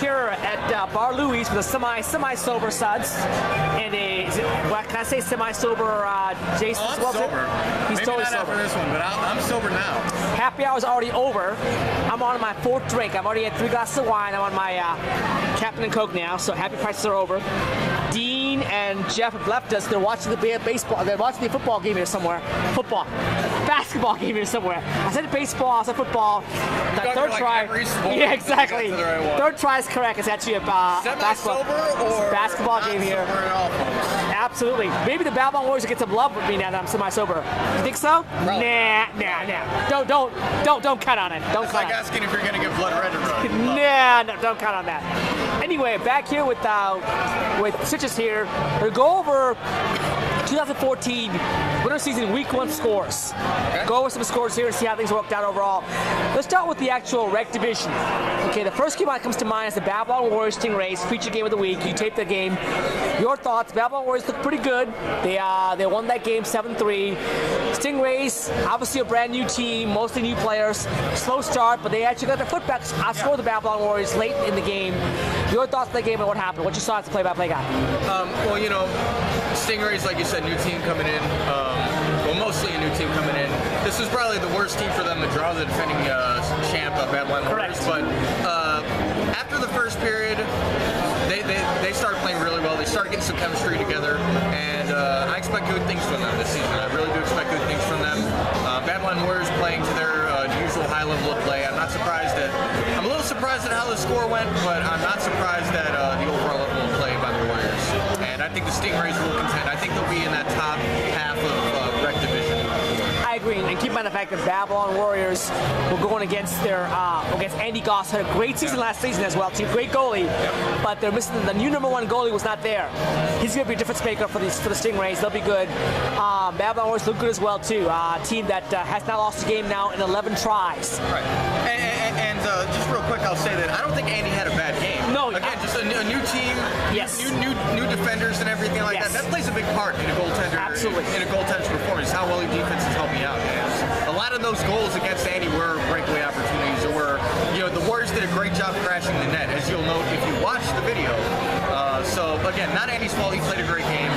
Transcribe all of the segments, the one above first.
here at Bar Louie's with a semi-sober Suds and can I say semi-sober Jason? Oh, I'm sober. He's Maybe totally not sober. after this one, but I'm sober now. Happy hour's already over. I'm on my 4th drink. I've already had 3 glasses of wine. I'm on my Captain and Coke now, so happy prices are over. Dean and Jeff have left us. They're watching the baseball. They're watching the football game here somewhere. Basketball game here somewhere. I said baseball. I said football. The third try. Yeah, exactly. Third try is correct. It's actually a basketball game here. Absolutely. Maybe the Babylon Warriors will get some love with me now that I'm semi-sober. You think so? Probably. Nah. Don't count on it. Don't It's count like on it. asking if you're gonna get blood red or red. No, don't count on that. Anyway, back here with Citrus here. We'll go over 2014 winter season week 1 scores. Okay. Go over some scores here and see how things worked out overall. Let's start with the actual rec division. Okay, the first game that comes to mind is the Babylon Warriors Stingrays, feature game of the week. You taped the game. Your thoughts? Babylon Warriors look pretty good. They won that game 7-3. Stingrays, obviously a brand new team, mostly new players. Slow start, but they actually got their foot back, outscored the Babylon Warriors late in the game. Your thoughts on the game and what happened? What you saw as a play-by-play guy? Well, you know, Stingrays, like you said, new team coming in. Well, mostly a new team coming in. This was probably the worst team for them to draw, the defending champ of Babylon Warriors. But after the first period, they started playing really well. They started getting some chemistry together, and I expect good things from them this season. I really do expect good things from them. Babylon Warriors playing to their usual high level of play. I'm a little surprised at how the score went, but I'm not surprised at the overall level of play by the Warriors. And I think the Stingrays will contend. I think they'll be in that top half of rec division. I agree, and keep in mind the fact that Babylon Warriors were going against against Andy Goss, had a great season last season as well, too. Great goalie, but they're missing the new #1 goalie was not there. He's going to be a difference maker for the Stingrays. They'll be good. Babylon Warriors look good as well too. Team that has not lost a game now in 11 tries. Right, and just real quick, I'll say that I don't think Andy had a bad game. No, again, just a new team, yes, new defenders and everything like that. That plays a big part in a goaltender. Absolutely. In a goaltender's performance, how well your defense is helping out. And a lot of those goals against Andy were breakaway opportunities, or were, you know, the Warriors did a great job crashing the net, as you'll note if you watch the video. So again, not Andy's fault. He played a great game.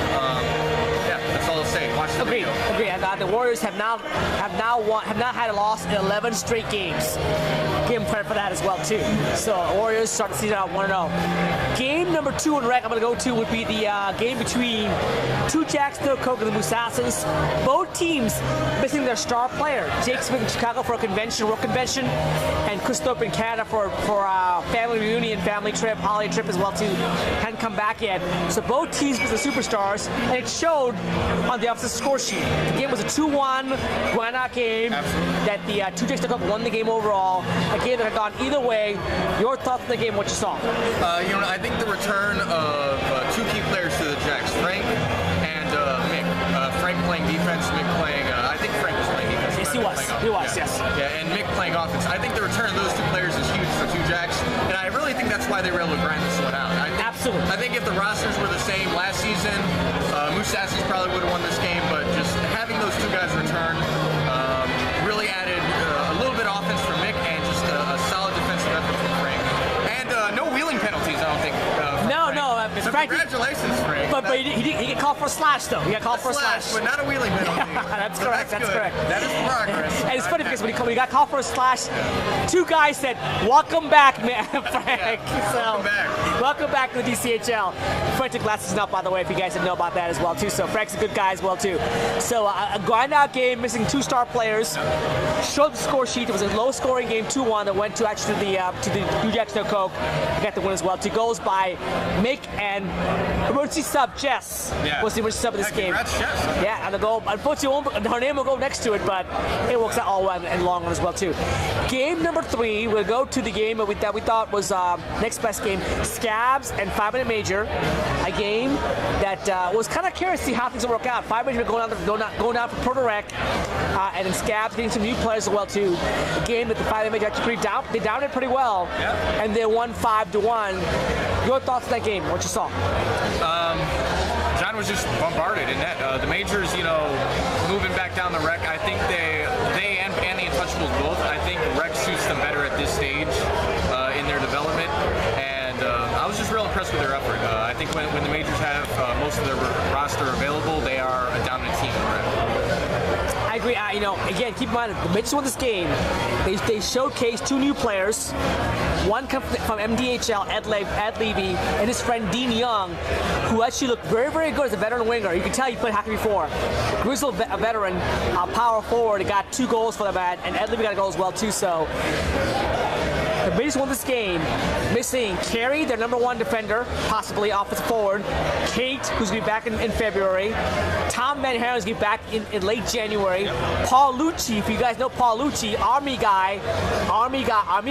Yeah, that's all I'll say. Watch the video. Agree. The Warriors have not had a loss in 11 straight games. Give them credit for that as well too. So Warriors start the season out 1-0. Game number 2 in rec I'm going to go to would be the game between Two Jacks, No Coke, and the Moussassins. Both teams missing their star player. Jake Smith in Chicago for a work convention, and Chris Thorpe in Canada for a family reunion, family trip, holiday trip as well too. Hadn't come back yet. So both teams with the superstars, and it showed on the opposite score sheet. The game was a 2-1 grind-out game. Absolutely. That the Two Jacks, No Coke won the game overall. A game that had gone either way. Your thoughts on the game? What you saw? You know, I think the return of 2 key players to the Jacks, Frank and Mick. Frank playing defense, Mick playing. I think Frank was playing defense. Yes, he was. He was. Yes. Yeah, and Mick playing offense. I think the return of those 2 players is huge for Two Jacks, and I really think that's why they were able to grind this one out. Absolutely. I think if the rosters were the same last season, Moussassins probably would have won this game, but just having those 2 guys return really added a little bit of offense from Mick and just a solid defensive effort from Frank. And no wheeling penalties, I don't think. So Frank, congratulations, Frank. But he got called for a slash though. He got called for a slash. But not a wheeling penalty. That's correct. That's correct. That is progress. And it's funny because when he got called for a slash, 2 guys said, "Welcome back, man, Frank." Welcome back. Welcome back to the DCHL. Frank took last season up, by the way, if you guys didn't know about that as well too. So Frank's a good guy as well too. So a grind-out game, missing 2 star players. Showed the score sheet. It was a low-scoring game, 2-1, that went to actually to the Two Jacks, No Coke. Got the win as well. 2 goals by Mick and emergency sub Jess was the emergency sub of this game. Congrats, Jess. Yeah, and the goal. Unfortunately, her name will go next to it, but it works out all well and long run as well too. Game number 3, we'll go to the game that we thought was next best game, Scabs and 5 Minute Major, a game that was kind of curious to see how things would work out. 5 Minute going down for Proto Rec, and then Scabs getting some new players as well too. A game that the 5 Minute Major actually they downed it pretty well, and they won 5-1. Your thoughts on that game? What you saw? John was just bombarded in net. The Majors, you know, moving back down the rec, I think they and the Untouchables both, I think rec suits them better at this stage in their development. And impressed with their effort. I think when the majors have most of their roster available, they are a dominant team in red. I agree. Again, keep in mind, the Mitch won this game. They showcased 2 new players. One comes from MDHL, Ed Levy, and his friend Dean Young, who actually looked very, very good as a veteran winger. You can tell he played hockey before. Grizzled veteran, power forward. He got 2 goals for the bat, and Ed Levy got a goal as well, too. So the Rays won this game, missing Carey, their number 1 defender, possibly offensive forward, Kate, who's going to be back in February, Tom Van Haren is going to be back in late January, Paul Lucci, if you guys know Paul Lucci, Army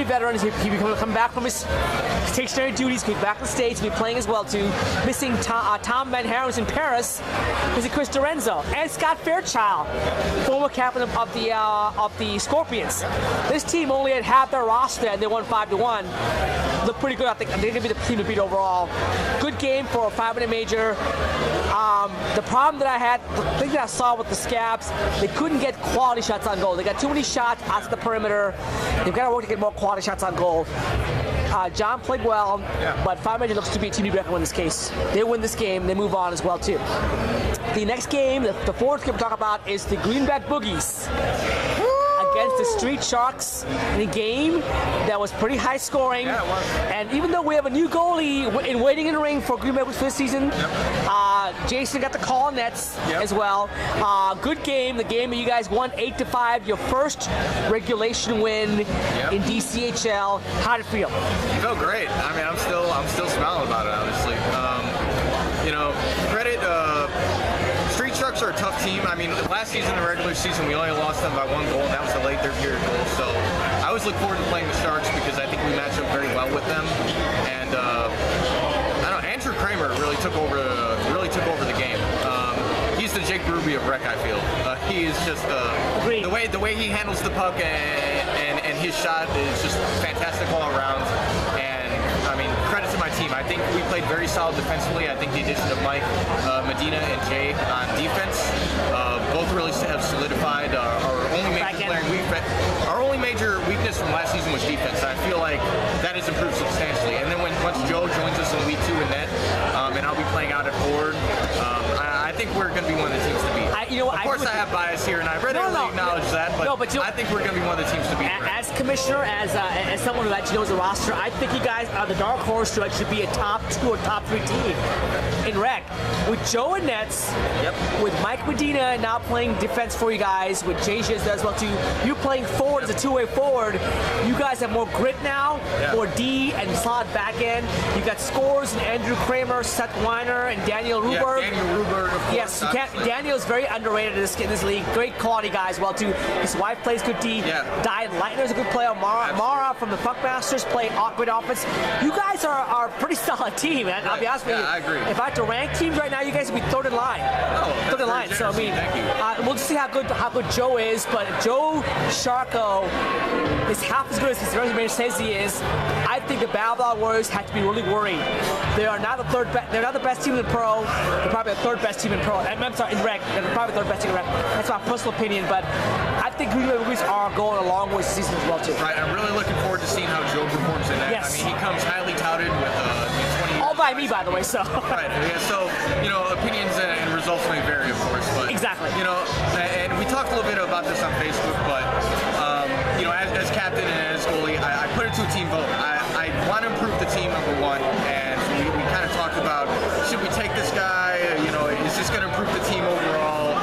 veteran, he'll be coming back from his stationary duties, he'll be back in the States, he'll be playing as well too. Missing Tom Van Haren's in Paris, missing Chris Dorenzo, and Scott Fairchild, former captain of the Scorpions. This team only had half their roster and they won 5-1. Look pretty good. I think they're going to be the team to beat overall. Good game for a 5-minute major. The problem that I had, the thing that I saw with the Scabs, they couldn't get quality shots on goal. They got too many shots out to the perimeter. They've got to work to get more quality shots on goal. John played well, but 5-minute looks to be a team to win this case. They win this game, they move on as well too. The next game, the fourth game we'll talk about, is the Greenback Boogies against the Street Sharks in a game that was pretty high scoring. Yeah, it was. And even though we have a new goalie waiting in the ring for Green Bay for this season, Jason got the call on nets as well. Good game. The game that you guys won 8-5. Your first regulation win in DCHL. How'd it feel? It felt great. I mean, I'm still smiling about it, honestly. Credit. Street Sharks are a tough team. I mean, last season, the regular season, we only lost them by 1 goal, and that was a late third period goal. So I always look forward to playing the Sharks because I think we match up very well with them. And I don't know, Andrew Kramer really took over the game. He's the Jake Ruby of rec, I feel. He is just the way he handles the puck and his shot is just fantastic all around. I mean, credit to my team. I think we played very solid defensively. I think the addition of Mike, Medina, and Jay on defense both really have solidified our only major weakness from last season was defense. I feel like that has improved substantially. And then once Joe joins us in week 2 in net, and I'll be playing out at forward, I think we're going to be one of the teams to beat. Of course, I have bias here, and I readily acknowledge that, but I think we're going to be one of the teams to beat. As commissioner, as someone who actually knows the roster, I think you guys are the dark horse to actually be a top 2 or top 3 team in rec. With Joe and nets, with Mike Medina now playing defense for you guys, with JJ as well too, you playing forward as a 2-way forward, you guys have more grit now, more D and solid back end. You got scores and Andrew Kramer, Seth Weiner, and Daniel Ruberg. Daniel Ruberg, of course. Yes, Daniel's very underrated in this league. Great quality guy as well too. His wife plays good D. Diane Leitner's a good player. Mara from the Funkmasters play great offense. You guys are a pretty solid team, man. I'll be honest with you. I agree. If I had to rank teams right now, you guys would be third in line. Third in line. So I mean, we'll just see how good Joe is. But Joe Sharko is half as good as his resume says he is. I think the Battle Warriors have to be really worried. They are not they're not the best team in the pro. They're probably the 3rd best team in pro. I'm sorry, in rec. They're probably the 3rd best team in rec. That's my personal opinion, but I think Green Bay Boogies are going a long way this season as well too. Right, I'm really looking forward to seeing how Joe performs in that. Yes. I mean, he comes highly touted with 20 years. All by me, by the way. So. Right. Yeah, so opinions and results may vary, of course, but exactly. And we talked a little bit about this on Facebook, but as captain and as goalie, I put it to a team vote. I want to improve the team, number 1, and we kind of talked about, should we take this guy? Is this going to improve the team overall?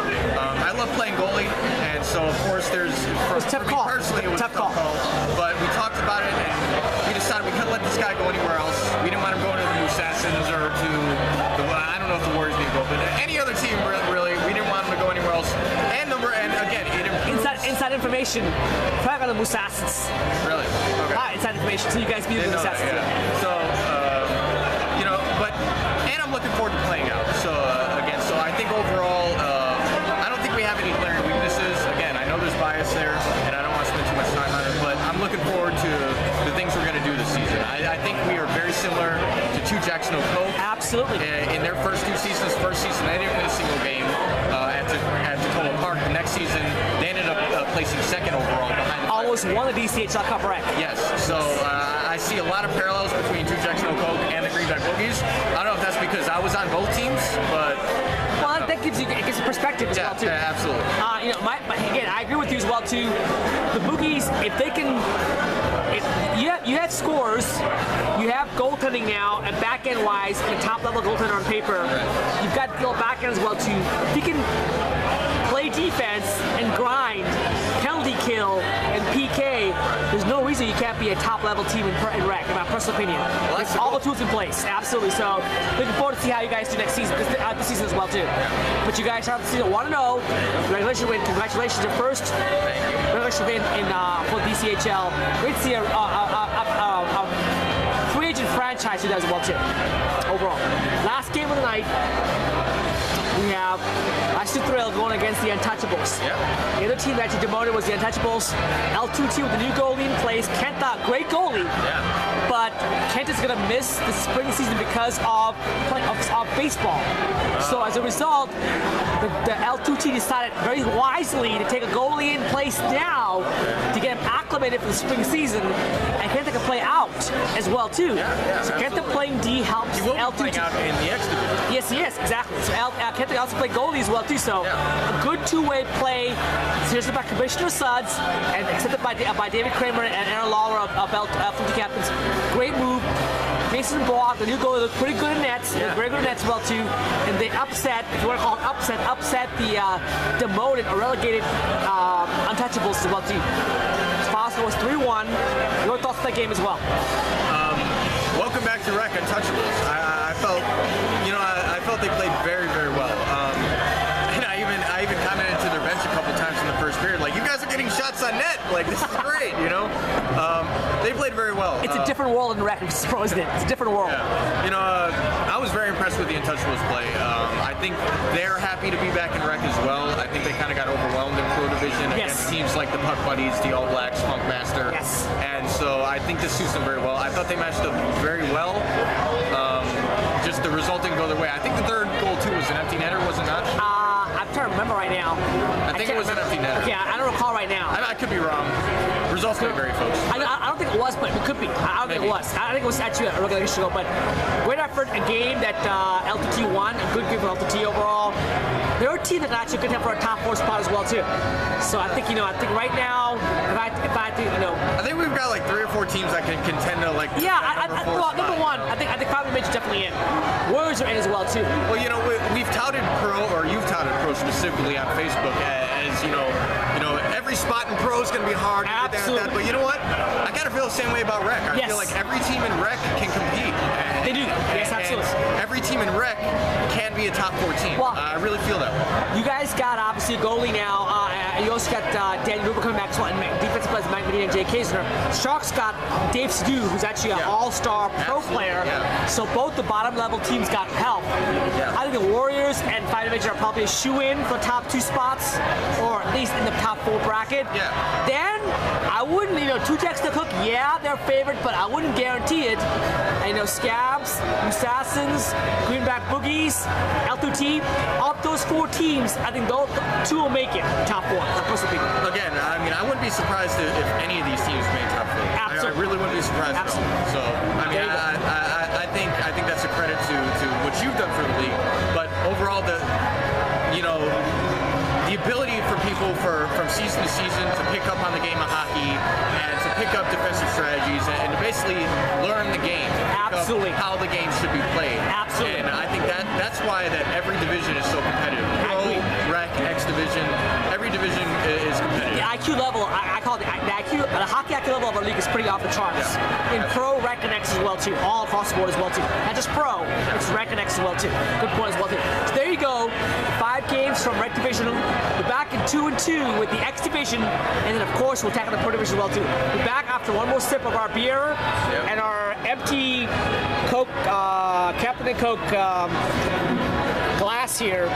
I love playing goalie, and so of course for me personally, it was a tough call. But we talked about it, and we decided we couldn't let this guy go anywhere else. We didn't want him going to the New Assassins or to I don't know if the Warriors need to go, but any other team really, we didn't want him to go anywhere else. And again, inside information, probably on the Musassins. Really? Okay. Inside information, so you guys beat the Musassins. So, and I'm looking forward to playing out. So, again, I think overall, I don't think we have any glaring weaknesses. Again, I know there's bias there, and I don't want to spend too much time on it, but I'm looking forward to the things we're going to do this season. I think we are very similar to 2 Jackson Oak. Absolutely. In their first 2 seasons, first season, they didn't win a single game at Tacoma Park. The next season, they ended up placing 2nd overall behind the almost won the DCHL Cup rec. Yes, so I see a lot of parallels between 2 Jackson Oak and the Greenback Boogies. Boogies. I don't know if that's because I was on both teams, but Well, that gives you a perspective as well too. Yeah, absolutely. Again, I agree with you as well too. The Boogies, if they can, you have scores, you have goaltending now, and back end wise, and top level goaltender on paper. You've got the back end as well too. If you can play defense and grind, penalty kill, and PK, there's no reason you can't be a top level team in rec, in my personal opinion. There's all the tools in place, absolutely. So looking forward to see how you guys do next season, this season as well too. But you guys start the season 1-0, regulation win. Congratulations, your first regulation win for DCHL. Great to see a free agent franchise who does well too. Overall, last game of the night. We have Ashley Thrill going against the Untouchables. Yep. The other team that you demoted was the Untouchables. L2T with the new goalie in place. Kent, great goalie. Yeah. But Kent is going to miss the spring season because of baseball. So as a result, the L2T decided very wisely to take a goalie in place now to get him acclimated for the spring season, and Kent can play out as well too. So Kent playing D helps He will be L2T. playing out in the X division. Yes, he is, exactly. So Kent also play goalie as well too. So a good two-way play, suggested by Commissioner Suds and accepted by David Kramer and Aaron Lawler of L2T captains. Great move. Mason Block, the new goalie, looked pretty good in nets. They're very good in nets as well too. And they upset, if you want to call it upset the demoted or relegated Untouchables as well too. Foster was 3-1. Your thoughts on that game as well? Welcome back to Rec Untouchables. I felt they played very, very well. And I even commented to their bench a couple times in the first period, like, you guys are getting shots on net. Like, this is great, you know? They played very well. It's a different world in Rec, isn't it? It's a different world. Yeah. You know, I was very impressed with the Untouchables play. I think they're happy to be back in Rec as well. I think they kind of got overwhelmed in Pro Division against teams like the Puck Buddies, the All Blacks, Funk Master. Yes. And so I think this suits them very well. I thought they matched up very well. Just the result didn't go their way. I think the third goal too was an empty netter, was it not? I'm trying to remember right now. I think it was an empty netter. Okay, I don't recall right now. I could be wrong. Results may vary, folks. I don't think it was, but it could be. I don't think it was. I think it was actually a regulation ago, but great effort. A game that LTT won. A good game for LTT overall. They're a team that actually could have for a top 4 spot as well too. So I think right now, if I think I think we've got like 3 or 4 teams that can contend to like. Number one, I think Climate Ridge is definitely in. Warriors are in as well too. Well, we've touted Pro, or you've touted Pro specifically on Facebook as every spot in Pro is going to be hard. Absolutely. But you know what? I kind of feel the same way about Rec. I feel like every team in Rec can compete. They do. Yes, absolutely. And every team in Rec can be a top 4 team. Well, I really feel that way. You guys got obviously a goalie now. You also got Danny Ruber coming back, and defensive players Mike Medina and Jay Kaisner. Sharks got Dave Sadu, who's actually an all-star pro player. Yeah. So both the bottom level teams got help. Yeah. I think the Warriors and Five Division are probably a shoe-in for the top 2 spots, or at least in the top 4 bracket. Yeah. Then I wouldn't, Two Jacks to Cook, they're favored, but I wouldn't guarantee it. Scabs, Assassins, Greenback Boogies, L2T, of those 4 teams, I think those 2 will make it top 4. Again, I wouldn't be surprised if any of these teams made top 4. Absolutely. I really wouldn't be surprised at all. So, I think that's a credit to what you've done for the league. But overall, the ability for people from season to season to pick up on the game of hockey and to pick up defensive strategies and to basically learn the game. Absolutely. How the game should be played. Absolutely. And I think that's why that every division is so competitive. Pro, Rec, X division, every division is competitive. The IQ level, I call it the hockey IQ level of our league is pretty off the charts. Yeah. In Pro, Rec, and X as well too. All across the board as well too. Not just Pro, it's Rec and X as well too. Good point as well too. So there you go. 5 games from Rec Division. We're back in 2-2 with the X Division, and then of course we'll tackle the Pro Division as well too. We're back after one more sip of our beer and our empty Coke, Captain and Coke glass here.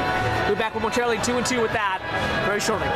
We're back momentarily 2-2 with that very shortly.